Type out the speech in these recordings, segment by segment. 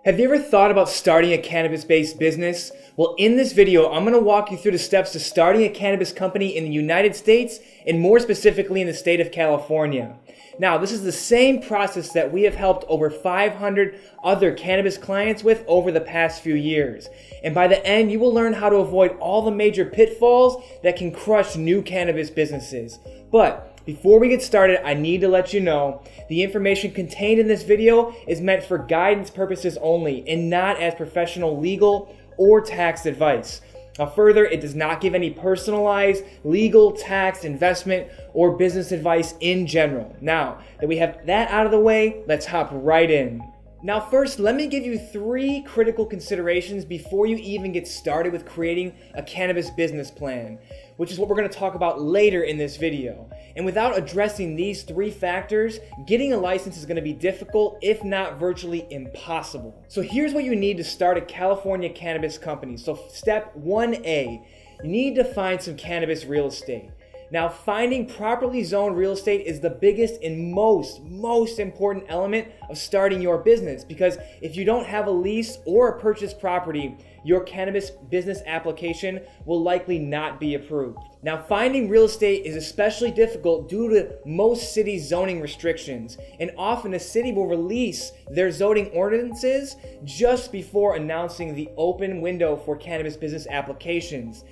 Have you ever thought about starting a cannabis-based business? Well, in this video, I'm going to walk you through the steps to starting a cannabis company in the United States and more specifically in the state of California. Now, this is the same process that we have helped over 500 other cannabis clients with over the past few years. And by the end, you will learn how to avoid all the major pitfalls that can crush new cannabis businesses. But before we get started, I need to let you know the information contained in this video is meant for guidance purposes only and not as professional legal or tax advice. Now further, it does not give any personalized legal, tax, investment, or business advice in general. Now that we have that out of the way, let's hop right in. Now first, let me give you 3 critical considerations before you even get started with creating a cannabis business plan, which is what we're going to talk about later in this video. And without addressing these 3 factors, getting a license is going to be difficult, if not virtually impossible. So here's what you need to start a California cannabis company. So step 1A, you need to find some cannabis real estate. Now, finding properly zoned real estate is the biggest and most important element of starting your business, because if you don't have a lease or a purchased property, your cannabis business application will likely not be approved. Now, finding real estate is especially difficult due to most cities' zoning restrictions, and often a city will release their zoning ordinances just before announcing the open window for cannabis business applications.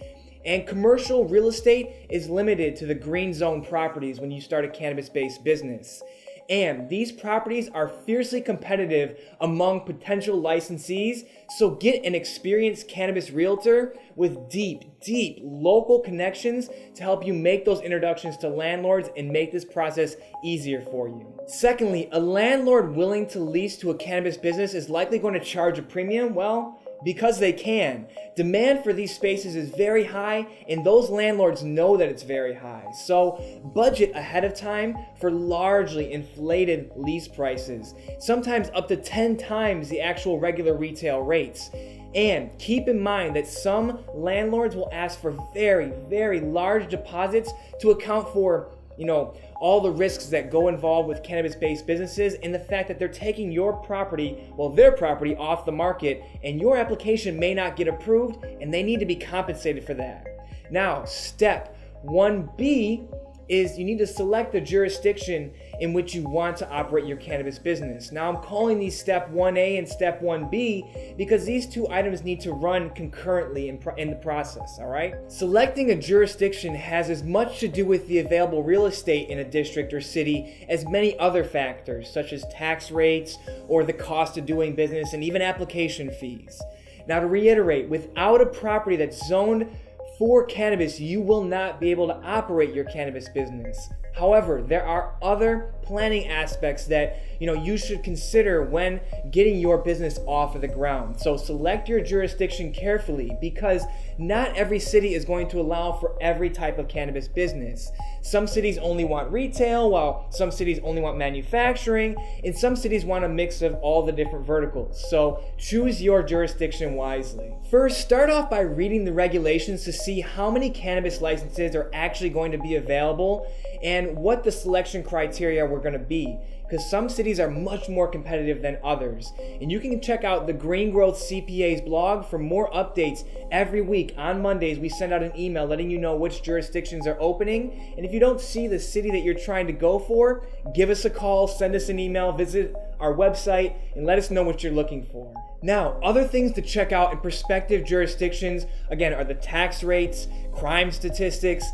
And commercial real estate is limited to the green zone properties when you start a cannabis-based business. And these properties are fiercely competitive among potential licensees, so get an experienced cannabis realtor with deep local connections to help you make those introductions to landlords and make this process easier for you. Secondly, a landlord willing to lease to a cannabis business is likely going to charge a premium, because they can. Demand for these spaces is very high, and those landlords know that it's very high. So budget ahead of time for largely inflated lease prices, sometimes up to 10 times the actual regular retail rates. And keep in mind that some landlords will ask for very large deposits to account for, all the risks that go involved with cannabis-based businesses, and the fact that they're taking their property off the market, and your application may not get approved, and they need to be compensated for that. Now, step 1B is you need to select the jurisdiction in which you want to operate your cannabis business. Now, I'm calling these step 1A and step 1B because these 2 items need to run concurrently in the process, all right? Selecting a jurisdiction has as much to do with the available real estate in a district or city as many other factors, such as tax rates or the cost of doing business and even application fees. Now, to reiterate, without a property that's zoned for cannabis, you will not be able to operate your cannabis business. However, there are other planning aspects that you should consider when getting your business off of the ground. So select your jurisdiction carefully, because not every city is going to allow for every type of cannabis business. Some cities only want retail, while some cities only want manufacturing, and some cities want a mix of all the different verticals. So choose your jurisdiction wisely. First, start off by reading the regulations to see how many cannabis licenses are actually going to be available and what the selection criteria were going to be, because some cities are much more competitive than others. And you can check out the GreenGrowth CPAs blog for more updates. Every week on Mondays, we send out an email letting you know which jurisdictions are opening. And if you don't see the city that you're trying to go for, give us a call, send us an email, visit our website, and let us know what you're looking for. Now, other things to check out in prospective jurisdictions, again, are the tax rates, crime statistics,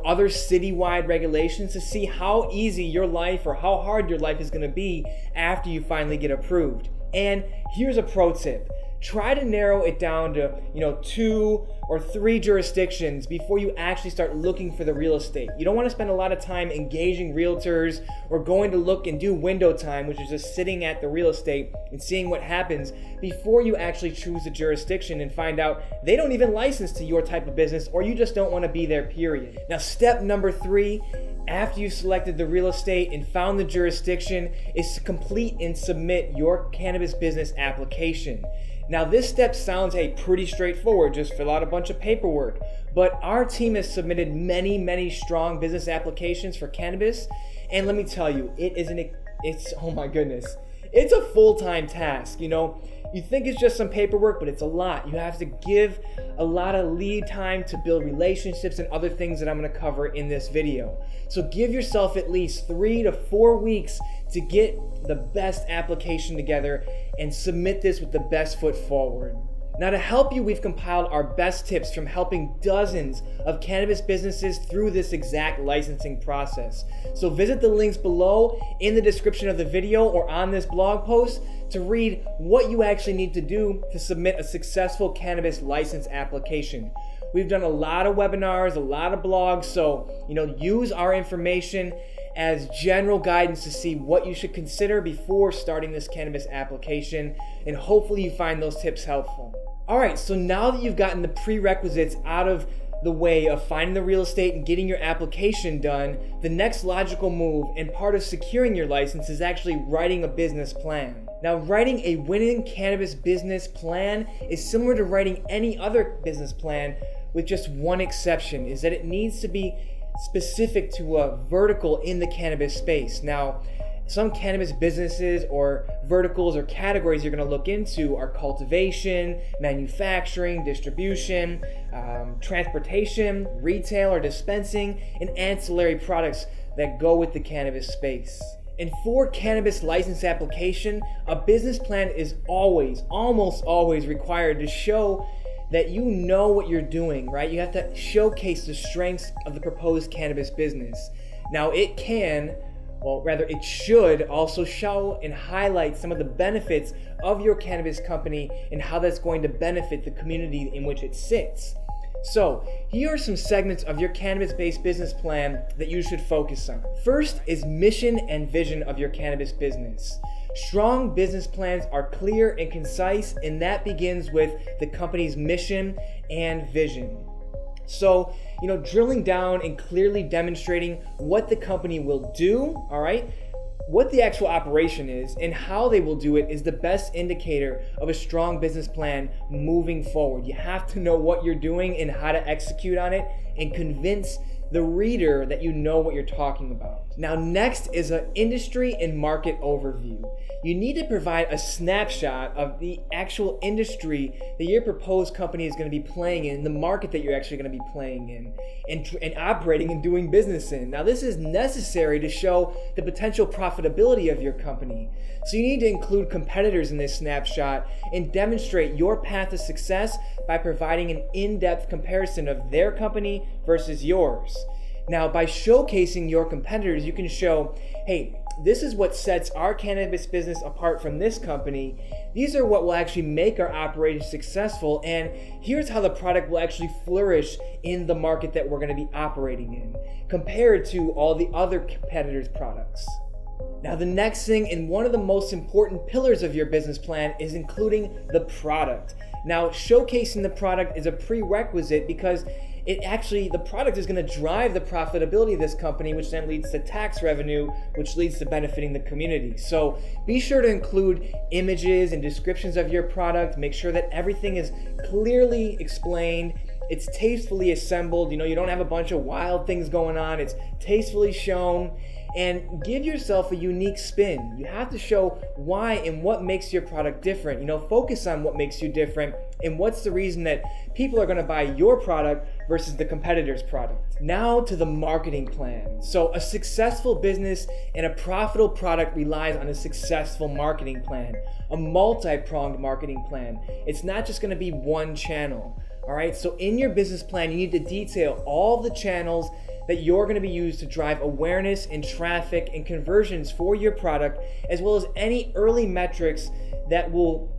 other citywide regulations to see how easy your life or how hard your life is going to be after you finally get approved. And here's a pro tip. Try to narrow it down to, 2 or 3 jurisdictions before you actually start looking for the real estate. You don't want to spend a lot of time engaging realtors or going to look and do window time, which is just sitting at the real estate and seeing what happens before you actually choose a jurisdiction and find out they don't even license to your type of business, or you just don't want to be there, period. Now, step number 3, after you've selected the real estate and found the jurisdiction, is to complete and submit your cannabis business application. Now, this step sounds pretty straightforward, just fill out a bunch of paperwork, but our team has submitted many strong business applications for cannabis, and let me tell you, oh my goodness, It's a full-time task, You think it's just some paperwork, but it's a lot. You have to give a lot of lead time to build relationships and other things that I'm going to cover in this video. So give yourself at least 3 to 4 weeks to get the best application together and submit this with the best foot forward. Now, to help you, we've compiled our best tips from helping dozens of cannabis businesses through this exact licensing process. So visit the links below in the description of the video or on this blog post to read what you actually need to do to submit a successful cannabis license application. We've done a lot of webinars, a lot of blogs, so use our information as general guidance to see what you should consider before starting this cannabis application, and hopefully you find those tips helpful. All right, so now that you've gotten the prerequisites out of the way of finding the real estate and getting your application done, the next logical move and part of securing your license is actually writing a business plan. Now, writing a winning cannabis business plan is similar to writing any other business plan, with just one exception, is that it needs to be specific to a vertical in the cannabis space. Now, some cannabis businesses or verticals or categories you're going to look into are cultivation, manufacturing, distribution, transportation, retail or dispensing, and ancillary products that go with the cannabis space. And for cannabis license application, a business plan is almost always required to show that you know what you're doing, right? You have to showcase the strengths of the proposed cannabis business. Now, it should also show and highlight some of the benefits of your cannabis company and how that's going to benefit the community in which it sits. So, here are some segments of your cannabis-based business plan that you should focus on. First is mission and vision of your cannabis business. Strong business plans are clear and concise, and that begins with the company's mission and vision. So, drilling down and clearly demonstrating what the company will do, all right, what the actual operation is, and how they will do it is the best indicator of a strong business plan moving forward. You have to know what you're doing and how to execute on it and convince the reader that you know what you're talking about. Now, next is an industry and market overview. You need to provide a snapshot of the actual industry that your proposed company is going to be playing in, the market that you're actually going to be playing in, and operating and doing business in. Now, this is necessary to show the potential profitability of your company. So you need to include competitors in this snapshot and demonstrate your path to success by providing an in-depth comparison of their company versus yours. Now, by showcasing your competitors, you can show, hey, this is what sets our cannabis business apart from this company. These are what will actually make our operation successful, and here's how the product will actually flourish in the market that we're going to be operating in, compared to all the other competitors' products. Now, the next thing, and one of the most important pillars of your business plan, is including the product. Now, showcasing the product is a prerequisite because the product is going to drive the profitability of this company, which then leads to tax revenue, which leads to benefiting the community. So be sure to include images and descriptions of your product. Make sure that everything is clearly explained. It's tastefully assembled. You don't have a bunch of wild things going on. It's tastefully shown. And give yourself a unique spin. You have to show why and what makes your product different. Focus on what makes you different and what's the reason that people are going to buy your product versus the competitor's product. Now to the marketing plan. So a successful business and a profitable product relies on a successful marketing plan, a multi-pronged marketing plan. It's not just going to be one channel. All right, so in your business plan, you need to detail all the channels that you're going to be used to drive awareness and traffic and conversions for your product, as well as any early metrics that will,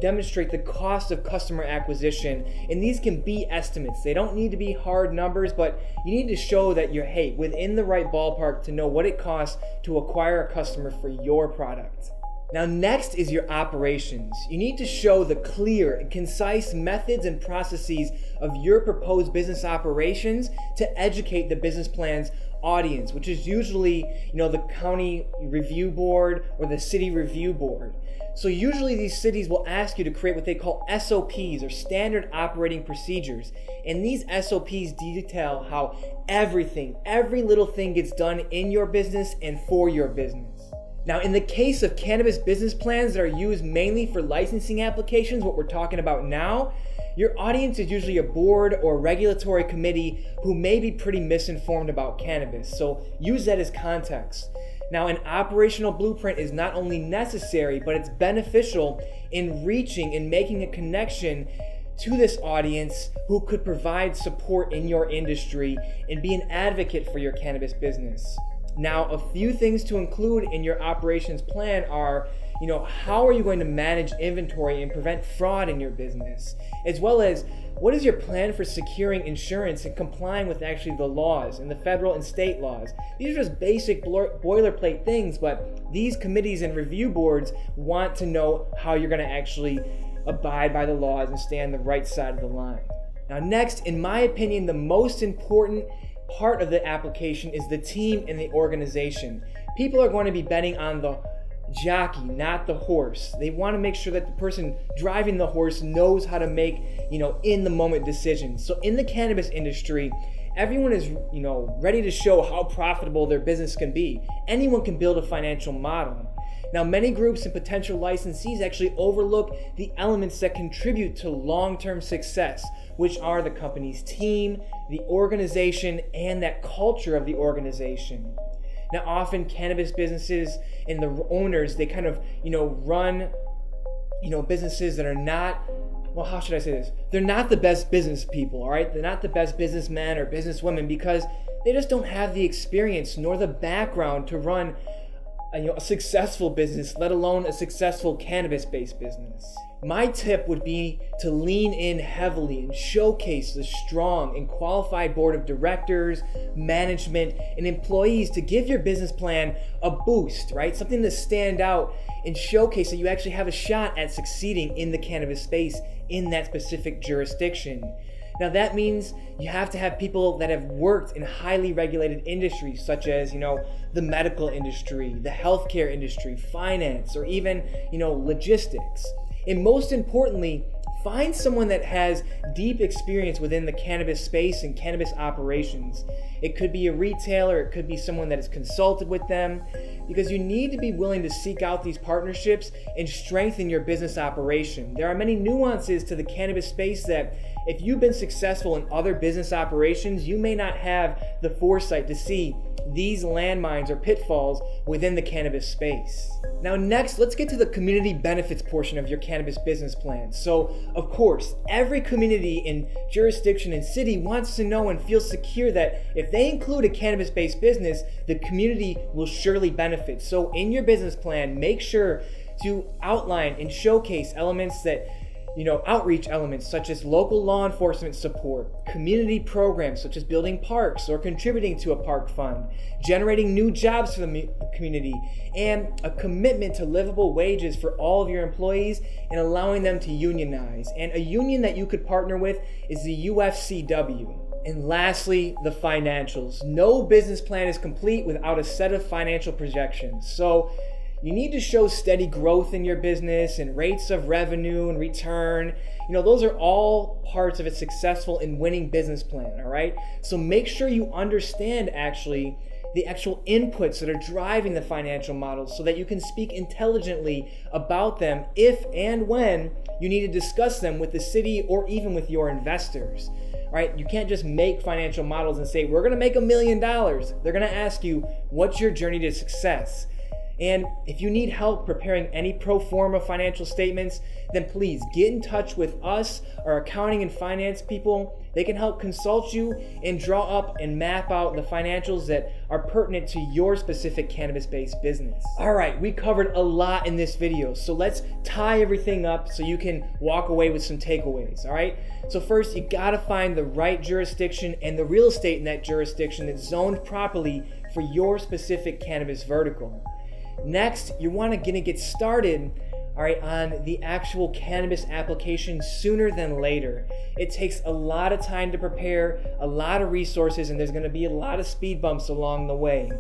demonstrate the cost of customer acquisition. And these can be estimates. They don't need to be hard numbers, but you need to show that you're, within the right ballpark to know what it costs to acquire a customer for your product. Now, next is your operations. You need to show the clear and concise methods and processes of your proposed business operations to educate the business plan's audience, which is usually, the county review board or the city review board. So usually these cities will ask you to create what they call SOPs, or standard operating procedures. And these SOPs detail how every little thing gets done in your business and for your business. Now, in the case of cannabis business plans that are used mainly for licensing applications, what we're talking about now, your audience is usually a board or regulatory committee who may be pretty misinformed about cannabis, so use that as context. Now, an operational blueprint is not only necessary, but it's beneficial in reaching and making a connection to this audience who could provide support in your industry and be an advocate for your cannabis business. Now, a few things to include in your operations plan are, how are you going to manage inventory and prevent fraud in your business? As well as, what is your plan for securing insurance and complying with actually the laws and the federal and state laws? These are just basic boilerplate things, but these committees and review boards want to know how you're going to actually abide by the laws and stay on the right side of the line. Now, next, in my opinion, the most important part of the application is the team and the organization. People are going to be betting on the jockey, not the horse. They want to make sure that the person driving the horse knows how to make, in the moment decisions. So in the cannabis industry, everyone is, ready to show how profitable their business can be. Anyone can build a financial model. Now, many groups and potential licensees actually overlook the elements that contribute to long-term success, which are the company's team, the organization, and that culture of the organization. Now, often cannabis businesses and the owners, they kind of, run, businesses that are not, well, how should I say this? They're not the best business people, all right? They're not the best businessmen or businesswomen because they just don't have the experience nor the background to run a successful business, let alone a successful cannabis-based business. My tip would be to lean in heavily and showcase the strong and qualified board of directors, management, and employees to give your business plan a boost, right? Something to stand out and showcase that you actually have a shot at succeeding in the cannabis space in that specific jurisdiction. Now that means you have to have people that have worked in highly regulated industries such as, the medical industry, the healthcare industry, finance, or even, logistics. And most importantly, find someone that has deep experience within the cannabis space and cannabis operations. It could be a retailer, it could be someone that has consulted with them, because you need to be willing to seek out these partnerships and strengthen your business operation. There are many nuances to the cannabis space that if you've been successful in other business operations, you may not have the foresight to see these landmines or pitfalls within the cannabis space. Now next, let's get to the community benefits portion of your cannabis business plan. So, of course, every community and jurisdiction and city wants to know and feel secure that if they include a cannabis-based business, the community will surely benefit. So in your business plan, make sure to outline and showcase elements that outreach elements such as local law enforcement support, community programs such as building parks or contributing to a park fund, generating new jobs for the community, and a commitment to livable wages for all of your employees and allowing them to unionize. And a union that you could partner with is the UFCW. And lastly, the financials. No business plan is complete without a set of financial projections. So you need to show steady growth in your business and rates of revenue and return. Those are all parts of a successful and winning business plan, all right? So make sure you understand the actual inputs that are driving the financial models so that you can speak intelligently about them if and when you need to discuss them with the city or even with your investors. Right? You can't just make financial models and say, we're gonna make $1 million. They're gonna ask you, what's your journey to success? And if you need help preparing any pro forma financial statements, then please get in touch with us, our accounting and finance people. They can help consult you and draw up and map out the financials that are pertinent to your specific cannabis-based business. All right, we covered a lot in this video, so let's tie everything up so you can walk away with some takeaways, all right? So first, you gotta find the right jurisdiction and the real estate in that jurisdiction that's zoned properly for your specific cannabis vertical. Next, you want to get started, all right, on the actual cannabis application sooner than later. It takes a lot of time to prepare, a lot of resources, and there's going to be a lot of speed bumps along the way.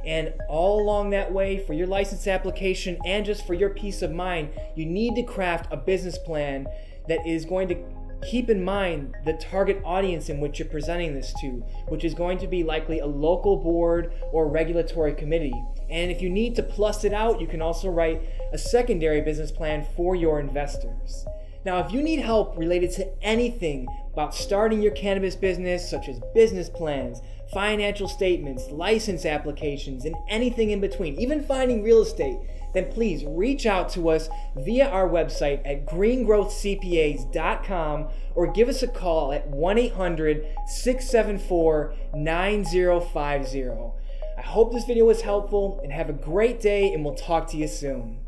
And all along that way, for your license application and just for your peace of mind, you need to craft a business plan that is going to keep in mind the target audience in which you're presenting this to, which is going to be likely a local board or regulatory committee. And if you need to plus it out, you can also write a secondary business plan for your investors. Now, if you need help related to anything about starting your cannabis business, such as business plans, financial statements, license applications, and anything in between, even finding real estate, then please reach out to us via our website at greengrowthcpas.com or give us a call at 1-800-674-9050. I hope this video was helpful, and have a great day, and we'll talk to you soon.